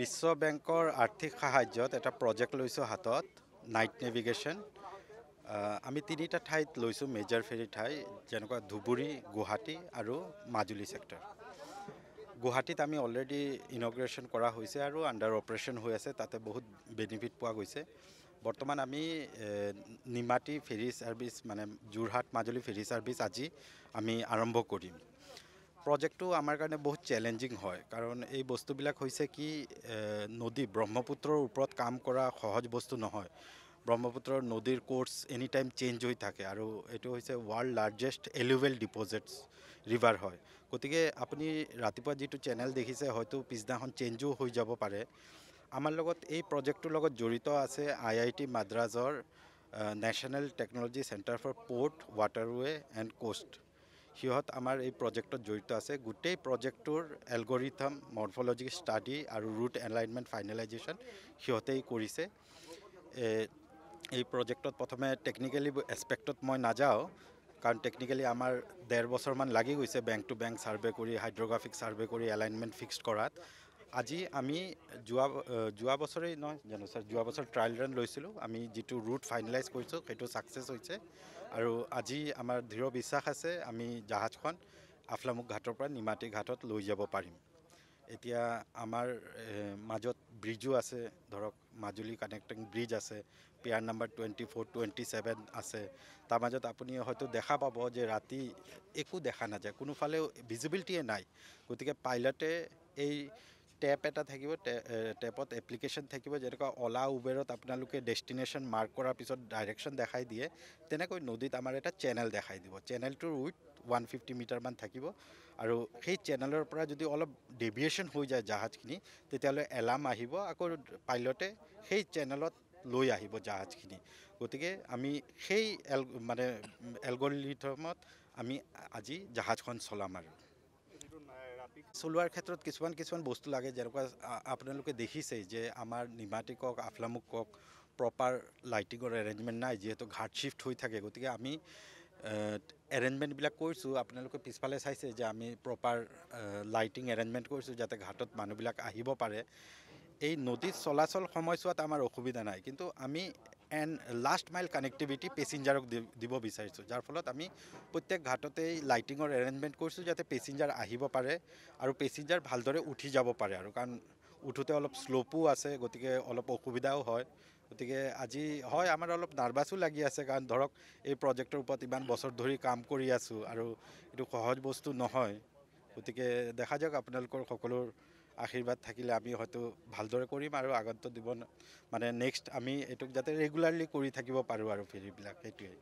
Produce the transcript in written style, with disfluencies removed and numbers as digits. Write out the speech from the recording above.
বিশ্ব বেংকৰ আৰ্থিক সাহায্যত এটা প্ৰজেক্ট লৈছোঁ হাতত নাইট নেভিগেশ্যন। আমি তিনিটা ঠাইত লৈছোঁ মেজৰ ফেৰী ঠাই, যেনেকুৱা ধুবুৰী, গুৱাহাটী আৰু মাজুলী চেক্টৰ। গুৱাহাটীত আমি অলৰেডি ইনগ্ৰেশ্যন কৰা হৈছে আৰু আণ্ডাৰ অপাৰেশ্যন হৈ আছে, তাতে বহুত বেনিফিট পোৱা গৈছে। বৰ্তমান আমি নিমাতী ফেৰী ছাৰ্ভিচ মানে যোৰহাট মাজুলী ফেৰী ছাৰ্ভিচ আজি আমি আৰম্ভ কৰিম। প্ৰজেক্টটো আমাৰ কাৰণে বহুত চেলেঞ্জিং হয়, কাৰণ এই বস্তুবিলাক হৈছে কি নদী ব্ৰহ্মপুত্ৰৰ ওপৰত কাম কৰা সহজ বস্তু নহয়। ব্ৰহ্মপুত্ৰৰ নদীৰ কোৰ্ছ এনি টাইম চেঞ্জ হৈ থাকে আৰু এইটো হৈছে ৱৰ্ল্ড লাৰ্জেষ্ট এলুভিয়েল ডিপ'জিটছ ৰিভাৰ হয়। গতিকে আপুনি ৰাতিপুৱা যিটো চেনেল দেখিছে হয়তো পিছদিনাখন চেঞ্জো হৈ যাব পাৰে। আমাৰ লগত এই প্ৰজেক্টটোৰ লগত জড়িত আছে IIT মাদ্ৰাজৰ national technology centre for port, waterway and coast. সিহঁত আমাৰ এই প্ৰজেক্টত জড়িত আছে। গোটেই প্ৰজেক্টটোৰ এলগৰিথম, মৰ্ফলজি ষ্টাডি আৰু ৰুট এলাইনমেণ্ট ফাইনেলাইজেশ্যন সিহঁতেই কৰিছে। এই প্ৰজেক্টত প্ৰথমে টেকনিকেলি এছপেক্টত মই নাযাওঁ, কাৰণ টেকনিকেলি আমাৰ 1.5 বছৰমান লাগি গৈছে বেংক টু বেংক ছাৰ্ভে কৰি, হাইড্ৰগ্ৰাফিক ছাৰ্ভে কৰি, এলাইনমেণ্ট ফিক্সড কৰাত। আজি আমি যোৱা বছৰেই নহয় জানো ছাৰ, যোৱা বছৰ ট্ৰায়েল ৰান লৈছিলোঁ। আমি যিটো ৰুট ফাইনেলাইজ কৰিছোঁ সেইটো ছাকচেছ হৈছে আৰু আজি আমাৰ দৃঢ় বিশ্বাস আছে আমি জাহাজখন আফলামুখ ঘাটৰ পৰা নিমাতী ঘাটত লৈ যাব পাৰিম। এতিয়া আমাৰ মাজত ব্ৰিজো আছে, ধৰক মাজুলী কানেক্টিং ব্ৰিজ আছে, পিয়াৰ নাম্বাৰ 24, 27 আছে। তাৰ মাজত আপুনি হয়তো দেখা পাব যে ৰাতি একো দেখা নাযায়, কোনোফালেও ভিজিবিলিটিয়ে নাই। গতিকে পাইলটে এই টেপ এটা থাকিব, টেপত এপ্লিকেশ্যন থাকিব, যেনেকুৱা অলা উবেৰত আপোনালোকে ডেষ্টিনেশ্যন মাৰ্ক কৰাৰ পিছত ডাইৰেকশ্যন দেখাই দিয়ে, তেনেকৈ নদীত আমাৰ এটা চেনেল দেখাই দিব। চেনেলটোৰ উইথ 150 মিটাৰমান থাকিব আৰু সেই চেনেলৰ পৰা যদি অলপ ডেভিয়েশ্যন হৈ যায় জাহাজখিনি, তেতিয়াহ'লে এলাৰ্ম আহিব, আকৌ পাইলটে সেই চেনেলত লৈ আহিব জাহাজখিনি। গতিকে আমি সেই এলগৰিথমত আমি আজি জাহাজখন চলাম। আৰু চলোৱাৰ ক্ষেত্ৰত কিছুমান বস্তু লাগে, যেনেকুৱা আপোনালোকে দেখিছেই যে আমাৰ নিমাতী কওক, আফলামুখ কওক, প্ৰপাৰ লাইটিঙৰ এৰেঞ্জমেণ্ট নাই, যিহেতু ঘাট শ্বিফ্ট হৈ থাকে। গতিকে আমি এৰেঞ্জমেণ্টবিলাক কৰিছোঁ। আপোনালোকে পিছফালে চাইছে যে আমি প্ৰপাৰ লাইটিং এৰেঞ্জমেণ্ট কৰিছোঁ, যাতে ঘাটত মানুহবিলাক আহিব পাৰে। এই নদীত চলাচল সময়ছোৱাত আমাৰ অসুবিধা নাই, কিন্তু আমি লাষ্ট মাইল কানেক্টিভিটি পেছেঞ্জাৰক দিব বিচাৰিছোঁ, যাৰ ফলত আমি প্ৰত্যেক ঘাটতেই লাইটিঙৰ এৰেঞ্জমেণ্ট কৰিছোঁ, যাতে পেছেঞ্জাৰ আহিব পাৰে আৰু পেছেঞ্জাৰ ভালদৰে উঠি যাব পাৰে। আৰু কাৰণ উঠোতে অলপ শ্ল'পো আছে, গতিকে অলপ অসুবিধাও হয়। গতিকে আজি হয় আমাৰ অলপ নাৰ্ভাছো লাগি আছে, কাৰণ ধৰক এই প্ৰজেক্টৰ ওপৰত ইমান বছৰ ধৰি কাম কৰি আছোঁ আৰু এইটো সহজ বস্তু নহয়। গতিকে দেখা যাওক, আপোনালোকৰ সকলোৰ আশীৰ্বাদ থাকিলে আমি হয়তো ভালদৰে কৰিম আৰু আগন্তুক দিব নেক্সট আমি এইটোক যাতে ৰেগুলাৰলি কৰি থাকিব পাৰোঁ আৰু ফেৰীবিলাক, সেইটোৱেই।